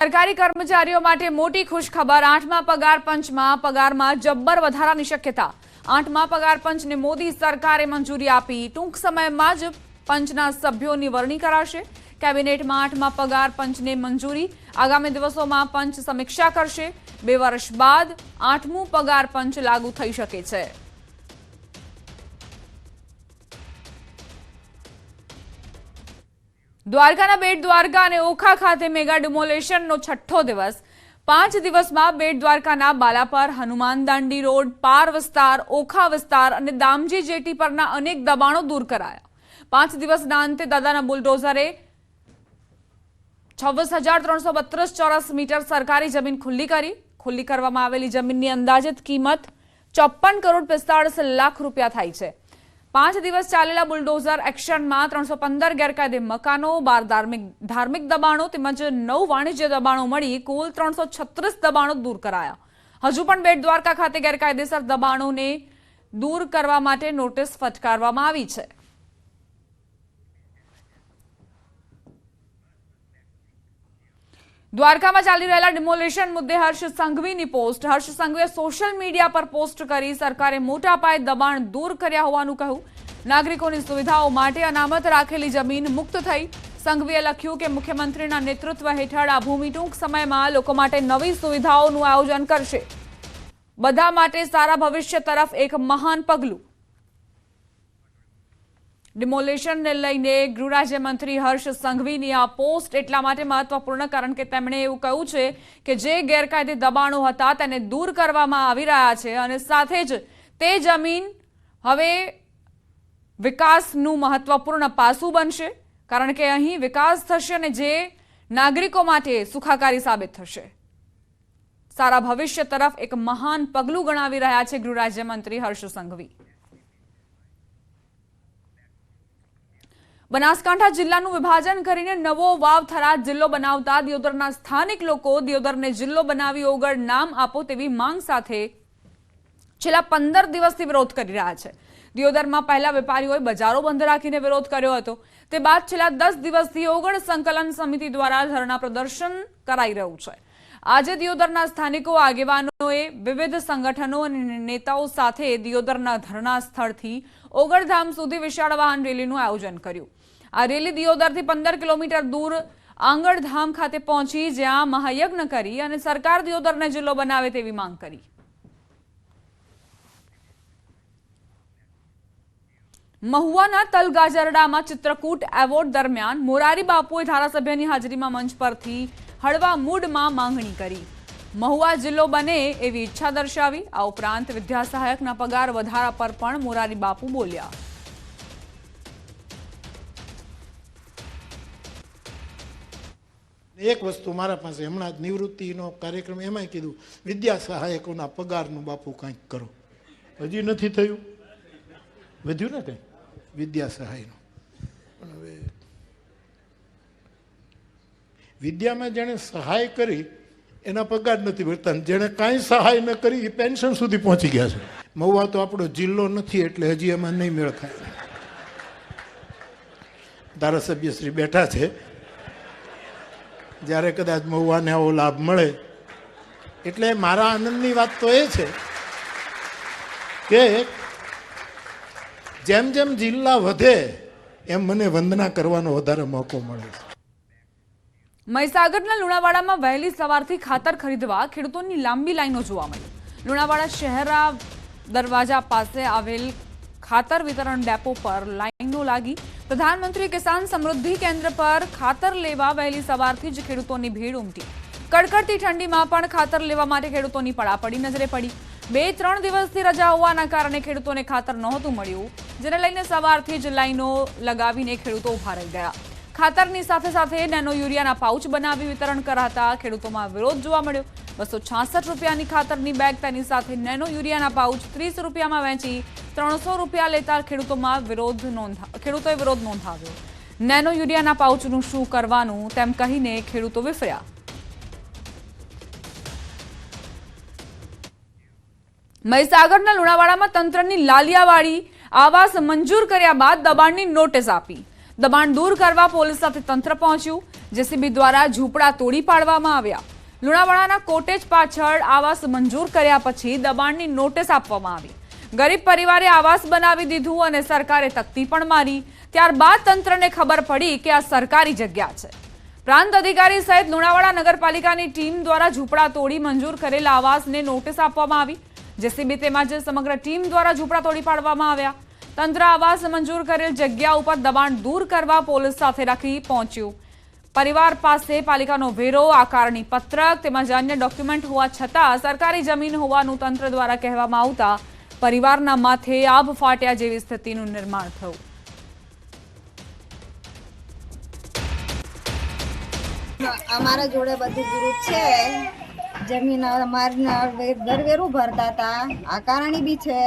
સરકારી કર્મચારીઓ માટે મોટી ખુશખબર। 8મા પગાર પંચમાં પગારમાં જબ્બર વધારાની શક્યતા। 8મા પગાર પંચને મોદી સરકારે મંજૂરી આપી। ટૂંક સમયમાં જ પંચના સભ્યોની વરણી કરાશે। કેબિનેટમાં 8મા પગાર પંચને મંજૂરી। આગામી દિવસોમાં પંચ સમીક્ષા કરશે। 2 વર્ષ બાદ 8મું પગાર પંચ લાગુ થઈ શકે છે। દ્વારકાના બેટ દ્વારકા અને ઓખા ખાતે મેગા ડિમોલેશનનો છઠ્ઠો દિવસ। 5 દિવસમાં બેટ દ્વારકાના બાલાપર, હનુમાન દાંડી રોડ, પાર વિસ્તાર, ઓખા વિસ્તાર અને દામજી જેટી પરના અનેક દબાણો દૂર કરાયા। 5 દિવસના અંતે દાદાના બુલડોઝરે 26,332 ચોરસ મીટર સરકારી જમીન ખુલ્લી કરી। ખુલ્લી કરવામાં આવેલી જમીનની અંદાજિત કિંમત 54 કરોડ 45 લાખ રૂપિયા થાય છે। 5 દિવસ ચાલેલા બુલડોઝર એક્શનમાં 315 ગેરકાયદે મકાનો, 12 ધાર્મિક દબાણો તેમજ 9 વાણિજ્ય દબાણો મળી કુલ 336 દબાણો દૂર કરાયા। હજુ પણ બેટ દ્વારકા ખાતે ગેરકાયદેસર દબાણોને દૂર કરવા માટે નોટિસ ફટકારવામાં આવી છે। દ્વારકામાં ચાલી રહેલા ડિમોલેશન મુદ્દે હર્ષ સંઘવીની પોસ્ટ। હર્ષ સંઘવીએ સોશિયલ મીડિયા પર પોસ્ટ કરી સરકારે મોટા પાયે દબાણ દૂર કર્યા હોવાનું કહ્યું। નાગરિકોની સુવિધાઓ માટે અનામત રાખેલી જમીન મુક્ત થઈ। સંઘવીએ લખ્યું કે મુખ્યમંત્રીના નેતૃત્વ હેઠળ આ ભૂમિ ટૂંક સમયમાં લોકો માટે નવી સુવિધાઓનું આયોજન કરશે। બધા માટે સારા ભવિષ્ય તરફ એક મહાન પગલું। ડિમોલેશનને લઈને ગૃહ રાજ્યમંત્રી હર્ષ સંઘવીની આ પોસ્ટ એટલા માટે મહત્વપૂર્ણ કારણ કે તેમણે એવું કહ્યું છે કે જે ગેરકાયદે દબાણો હતા તેને દૂર કરવામાં આવી રહ્યા છે અને સાથે જ તે જમીન હવે વિકાસનું મહત્વપૂર્ણ પાસું બનશે કારણ કે અહીં વિકાસ થશે અને જે નાગરિકો માટે સુખાકારી સાબિત થશે। સારા ભવિષ્ય તરફ એક મહાન પગલું ગણાવી રહ્યા છે ગૃહ રાજ્યમંત્રી હર્ષ સંઘવી। બનાસકાંઠા જિલ્લાનું વિભાજન કરીને નવો વાવ થરાદ જિલ્લો બનાવતા દિયોદરના સ્થાનિક લોકો દિયોદરને જિલ્લો બનાવી ઓગળ નામ આપો તેવી માંગ સાથે છેલ્લા 15 દિવસથી વિરોધ કરી રહ્યા છે। દિયોદરમાં પહેલા વેપારીઓએ બજારો બંધ રાખીને વિરોધ કર્યો હતો, તે બાદ છેલ્લા 10 દિવસથી ઓગળ સંકલન સમિતિ દ્વારા ધરણા પ્રદર્શન કરાઈ રહ્યું છે। આજે દિયોદરના સ્થાનિકો આગેવાનોએ વિવિધ સંગઠનો અને નેતાઓ સાથે દિયોદરના ધરણા સ્થળથી ઓગળધામ સુધી વિશાળ વાહન રેલીનું આયોજન કર્યું। આ રેલી દિયોદરથી 15 કિલોમીટર દૂર આંગણધામ ખાતે પહોંચી જ્યાં મહાયજ્ઞ કરી અને સરકાર દિયોદરને જિલ્લો બનાવે તેવી માંગ કરી। મહુવાના તલગાજરડામાં ચિત્રકૂટ એવોર્ડ દરમિયાન મોરારી બાપુએ ધારાસભ્યની હાજરીમાં મંચ પરથી હળવા મૂડમાં માંગણી કરી। મહુવા જિલ્લો બને એવી ઈચ્છા દર્શાવી। આ ઉપરાંત વિદ્યા સહાયકના પગાર વધારા પર પણ મોરારી બાપુ બોલ્યા। એક વસ્તુ મારા પાસે હમણાં જ નિવૃત્તિનો કાર્યક્રમ એમાં કીધું વિદ્યા સહાયકોના પગારનું બાપુ કંઈક કરો। હજી નથી થયું, વધ્યું ને કંઈ વિદ્યા સહાયનું। પણ હવે વિદ્યામાં જેણે સહાય કરી એના પગાર નથી ભરતા, જેણે કાંઈ સહાય ન કરી એ પેન્શન સુધી પહોંચી ગયા છે। મહુવા તો આપણો જિલ્લો નથી એટલે હજી એમાં નહીં મેળ ખાય। ધારાસભ્ય શ્રી બેઠા છે, જ્યારે કદાચ મહુવાને આવો લાભ મળે એટલે મારા આનંદની વાત તો એ છે કે જેમ જેમ જિલ્લા વધે એમ મને વંદના કરવાનો વધારે મોકો મળે છે। મહીસાગરના લુણાવાડામાં વહેલી સવારથી ખાતર ખરીદવા ખેડૂતોની લાંબી લાઈનો જોવા મળી। લુણાવાડા શહેરા દરવાજા પાસે આવેલ ખાતર વિતરણ ડેપો પર લાઈનો લાગી। પ્રધાનમંત્રી કિસાન સમૃદ્ધિ કેન્દ્ર પર ખાતર લેવા વહેલી સવારથી જ ખેડૂતોની ભીડ ઉમટી। કડકડતી ઠંડીમાં પણ ખાતર લેવા માટે ખેડૂતોની પડાપડી નજરે પડી। 2-3 દિવસથી રજા હોવાના કારણે ખેડૂતોને ખાતર નહોતું મળ્યું, જેને લઈને સવારથી જ લાઈનો લગાવીને ખેડૂતો ઉભા રહી ગયા। ખાતરની સાથે સાથે નેનો યુરિયાના પાઉચ બનાવી વિતરણ કરાતા ખેડૂતોમાં વિરોધ જોવા મળ્યો। 266 રૂપિયાની ખાતરની બેગ તેની સાથે નેનો યુરિયાના પાઉચ 30 રૂપિયામાં વેચી 300 રૂપિયા લેતા ખેડૂતોએ વિરોધ નોંધાવ્યો। નેનો યુરિયાના પાઉચનું શું કરવાનું તેમ કહીને ખેડૂતો વિફર્યા। મહીસાગરના લુણાવાડામાં તંત્રની લાલિયાવાડી આવાસ મંજૂર કર્યા બાદ દબાણની નોટિસ આપી। દબાણ દૂર કરવા પોલીસ સાથે તંત્ર પહોંચ્યું। જેસીબી દ્વારા ઝૂંપડા તોડી પાડવામાં આવ્યા. લુણાવાડાના કોટેજ પાછળ આવાસ મંજૂર કર્યા પછી દબાણની નોટિસ આપવામાં આવી. ગરીબ પરિવારે આવાસ બનાવી દીધું અને સરકારે તકતી પણ મારી. ત્યારબાદ તંત્રને ખબર પડી કે આ સરકારી જગ્યા છે. પ્રાંત અધિકારી સહિત લુણાવાડા નગરપાલિકાની ટીમ દ્વારા ઝૂંપડા તોડી મંજૂર કરેલા આવાસને નોટિસ આપવામાં આવી. જેસીબી તેમજ સમગ્ર ટીમ દ્વારા ઝૂંપડા તોડી પાડવામાં આવ્યા. તંત્ર આવાસ મંજૂર કરેલ જગ્યા ઉપર દબાણ દૂર કરવા પોલીસ સાથે રાખી પહોંચ્યું. પરિવાર પાસે પાલિકાનો વેરો, આકારણી પત્રક તેમજ અન્ય ડોક્યુમેન્ટ હોવા છતાં સરકારી જમીન હોવાનું તંત્ર દ્વારા કહેવામાં આવતા પરિવારના માથે આભ ફાટ્યા જેવી સ્થિતિનું નિર્માણ થયું. અમારા જોડે બધું ગ્રુપ છે. જમીન અમારે ઘરવેરું ભરતા હતા, આકારણી બી છે.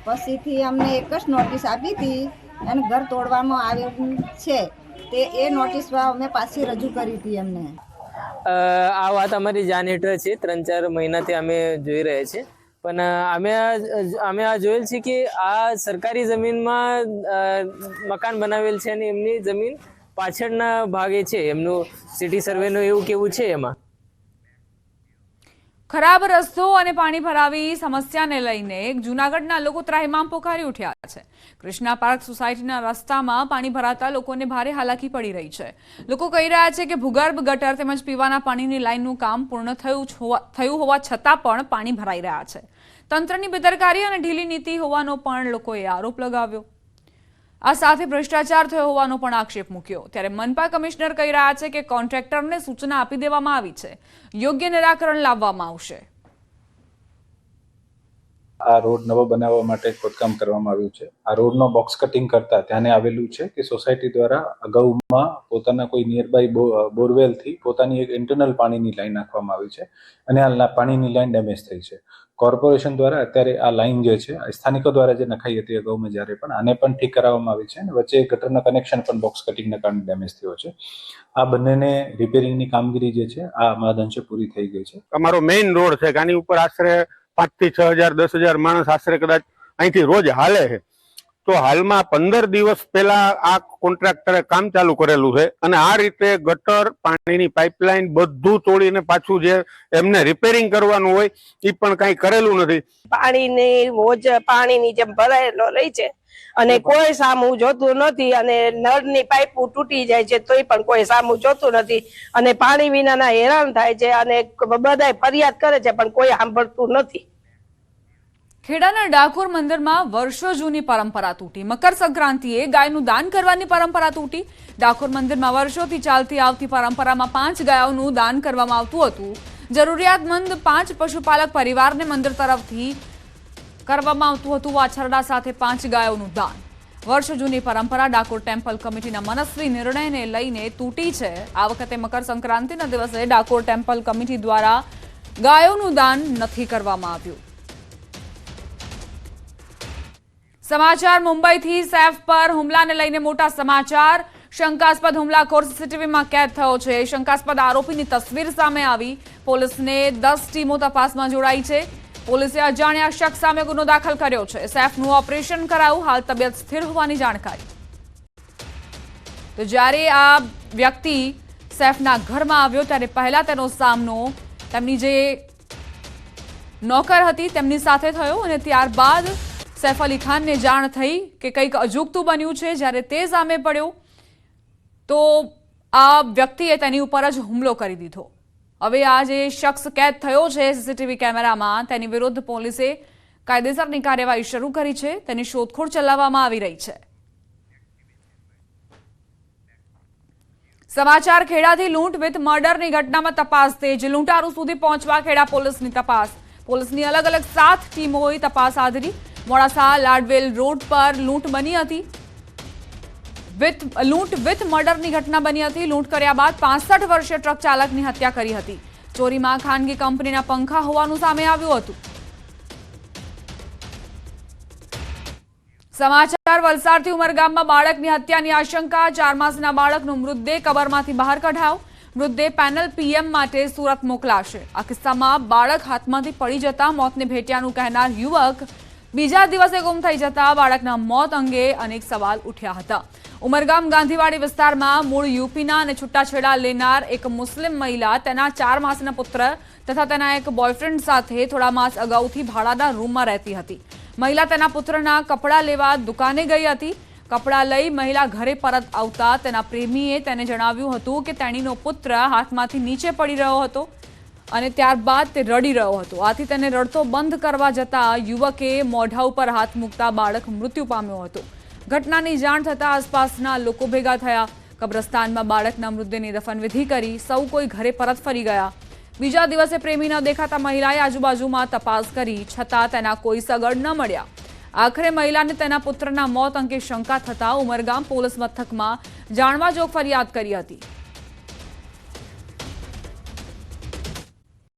પછીથી અમને એક જ નોટિસ આપી હતી અને ઘર તોડવામાં આવેલું છે. તે એ નોટિસ અમે પાછી રજૂ કરી હતી. અમને આ વાત અમારી જાણ હેઠળ છે. 3-4 મહિનાથી અમે જોઈ રહ્યા છીએ, પણ અમે આ જોયેલ છે કે આ સરકારી જમીનમાં મકાન બનાવેલ છે અને એમની જમીન પાછળના ભાગે છે. એમનું સિટી સર્વેનું એવું કેવું છે. એમાં ખરાબ રસ્તો અને પાણી ભરાવી સમસ્યાને લઈને જૂનાગઢના લોકો ત્રાહિમામ પોકારી ઉઠ્યા છે. કૃષ્ણા પાર્ક સોસાયટીના રસ્તામાં પાણી ભરાતા લોકોને ભારે હાલાકી પડી રહી છે. લોકો કહી રહ્યા છે કે ભૂગર્ભ ગટર તેમજ પીવાના પાણીની લાઇનનું કામ પૂર્ણ થયું હોવા છતાં પણ પાણી ભરાઈ રહ્યા છે. તંત્રની બેદરકારી અને ઢીલી નીતિ હોવાનો પણ લોકોએ આરોપ લગાવ્યો. આ સાથે ભ્રષ્ટાચાર થયો હોવાનો પણ આક્ષેપ મૂક્યો. ત્યારે મનપા કમિશનર કહી રહ્યા છે કે કોન્ટ્રાક્ટરને સૂચના આપી દેવામાં આવી છે, યોગ્ય નિરાકરણ લાવવામાં આવશે. આ રોડ નવો બનાવવા માટે ખોદકામ કરવામાં આવ્યું છે. આ રોડનો બોક્સ કટિંગ કરતા ધ્યાને આવેલું છે કે સોસાયટી દ્વારા અગાઉમાં પોતાના કોઈ નિયરબાય બોરવેલથી પોતાની એક ઇન્ટરનલ પાણીની લાઈન નાખવામાં આવી છે અને આ પાણીની લાઈન ડેમેજ થઈ છે. કોર્પોરેશન દ્વારા અત્યારે આ લાઈન જે છે સ્થાનિકો દ્વારા જે નખાઈ હતી અગાઉમાં જ્યારે પણ આને પણ ઠીક કરાવવામાં આવી છે અને વચ્ચે ગટરના કનેક્શન પણ બોક્સ કટિંગના કારણે ડેમેજ થયો છે. આ બંનેને રિપેરિંગની કામગીરી જે છે આ મહદઅંશે પૂરી થઈ ગઈ છે. અમારો મેઇન રોડ છે, આની ઉપર આશરે 5 થી 6,000 10,000 માણસ આશરે કદાચ અહીંથી રોજ હાલે છે. તો હાલમાં 15 દિવસ પહેલા આ કોન્ટ્રાક્ટરે કામ ચાલુ કરેલું છે અને આ રીતે ગટર, પાણીની પાઇપલાઇન બધું તોડીને પાછું જે એમને રિપેરિંગ કરવાનું હોય એ પણ કઈ કરેલું નથી. પાણીની મોજ પાણીની જેમ ભરાયેલો રહી છે અને કોઈ સામું જોતું નથી અને નળની પાઇપો તૂટી જાય છે તોય પણ કોઈ સામું જોતું નથી અને પાણી વિનાના હેરાન થાય છે અને બધાય ફરિયાદ કરે છે પણ કોઈ સાંભળતું નથી. ખેડાના ડાકોર મંદિરમાં વર્ષો જૂની પરંપરા તૂટી. મકર સંક્રાંતિએ ગાયનું દાન કરવાની પરંપરા તૂટી. ડાકોર મંદિરમાં વર્ષોથી ચાલતી આવતી પરંપરામાં 5 ગાયોનું દાન કરવામાં આવતું હતું. જરૂરિયાતમંદ 5 પશુપાલક પરિવારને મંદિર તરફથી કરવામાં આવતું હતું વાછરડા સાથે 5 ગાયોનું દાન. વર્ષો જૂની પરંપરા ડાકોર ટેમ્પલ કમિટીના મનસ્વી નિર્ણયને લઈને તૂટી છે. આ વખતે મકર સંક્રાંતિના દિવસે ડાકોર ટેમ્પલ કમિટી દ્વારા ગાયોનું દાન નથી કરવામાં આવ્યું. સમાચાર મુંબઈથી સૈફ પર હુમલાને લઈને મોટા સમાચાર. શંકાસ્પદ હુમલાખોર સીસીટીવીમાં કેદ થયો છે. શંકાસ્પદ આરોપીની તસવીર સામે આવી. પોલીસને 10 ટીમો તપાસમાં જોડાઈ છે. પોલીસે અજાણ્યા શખ્સ સામે ગુનો દાખલ કર્યો છે. સૈફનું ઓપરેશન કરાયું, હાલ તબિયત સ્થિર હોવાની જાણકારી. તો જ્યારે આ વ્યક્તિ સૈફના ઘરમાં આવ્યો ત્યારે પહેલા તેનો સામનો તેમની જે નોકર હતી તેમની સાથે થયો અને ત્યારબાદ સૈફ અલી ખાનને જાણ થઈ કે કંઈક અજુગતું બન્યું છે. જ્યારે તે સામે પડ્યો તો આ વ્યક્તિએ તેની ઉપર જ હુમલો કરી દીધો. હવે આ જે શખ્સ કેદ થયો છે સીસીટીવી કેમેરામાં તેની વિરુદ્ધ પોલીસે કાયદેસરની કાર્યવાહી શરૂ કરી છે. તેની શોધખોળ ચલાવવામાં આવી રહી છે. સમાચાર ખેડાથી લૂંટ વિથ મર્ડરની ઘટનામાં તપાસ તેજ. લૂંટારૂ સુધી પહોંચવા ખેડા પોલીસની તપાસ. પોલીસની અલગ અલગ 7 ટીમોએ તપાસ આદરી. મોડાસા લાડવેલ રોડ પર લૂંટ બની હતી. લૂંટ વિથ મર્ડરની ઘટના બની હતી. લૂંટ કર્યા બાદ 65 વર્ષીય ટ્રક ચાલકની હત્યા કરી હતી. ચોરીમાં ખાનગી કંપનીના પંખા હોવાનું સામે આવ્યું હતું. સમાચાર વલસાડથી ઉમરગામમાં બાળકની હત્યાની આશંકા. 4 માસના બાળકનો મૃતદેહ કબરમાંથી બહાર કઢાયો. મૃતદેહ પેનલ પીએમ માટે સુરત મોકલાશે. આ કિસ્સામાં બાળક હાથમાંથી પડી જતા મોતને ભેટ્યાનું કહેનાર યુવક બીજા દિવસે ગુમ થઈ જતા બાળકના મોત અંગે અનેક સવાલ ઉઠ્યા હતા. ઉમરગામ ગાંધીવાડી વિસ્તારમાં મૂળ યુપીના અને છૂટાછેડા લેનાર એક મુસ્લિમ મહિલા તેના 4 માસના પુત્ર તથા તેના એક બોયફ્રેન્ડ સાથે થોડા માસ અગાઉથી ભાડાના રૂમમાં રહેતી હતી. મહિલા તેના પુત્રના કપડાં લેવા દુકાને ગઈ હતી. કપડાં લઈ મહિલા ઘરે પરત આવતા તેના પ્રેમીએ તેને જણાવ્યું હતું કે તેણીનો પુત્ર હાથમાંથી નીચે પડી રહ્યો હતો અને ત્યારબાદ તે રડી રહ્યો હતો. આથી તેને રડતો બંધ કરવા જતા યુવકે મોઢા ઉપર હાથ મૂકતા બાળક મૃત્યુ પામ્યો હતો. ઘટનાની જાણ થતાં આસપાસના લોકો ભેગા થયા. કબ્રસ્તાનમાં બાળકના મૃતદેહની દફનવિધિ કરી સૌ કોઈ ઘરે પરત ફરી ગયા. બીજા દિવસે પ્રેમી ન દેખાતા મહિલાએ આજુબાજુમાં તપાસ કરી છતાં તેના કોઈ સગડ ન મળ્યા. આખરે મહિલાને તેના પુત્રના મોત અંગે શંકા થતા ઉમરગામ પોલીસ મથકમાં જાણવા જોગ ફરિયાદ કરી હતી.